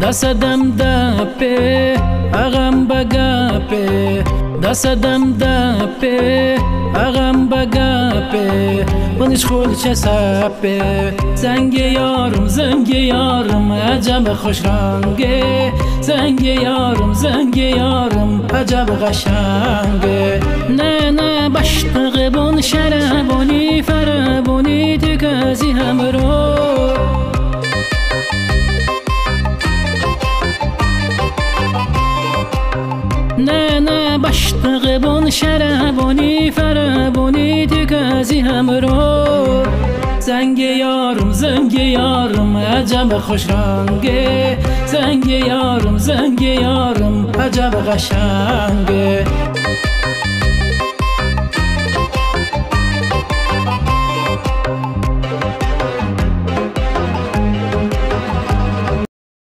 دستم دپه اغم بگپه دستم دپه اغم بگپه بنش خول چه سپه زنگ یارم عجب خوش رنگه زنگ یارم عجب قشنگه نه بشتق بون شربونی فربونی تو کسی همرو نه بشتق بون شربونی فربونی تو کسی همرو زنگ یارم عجب خوش رنگه زنگ یارم عجب قشنگه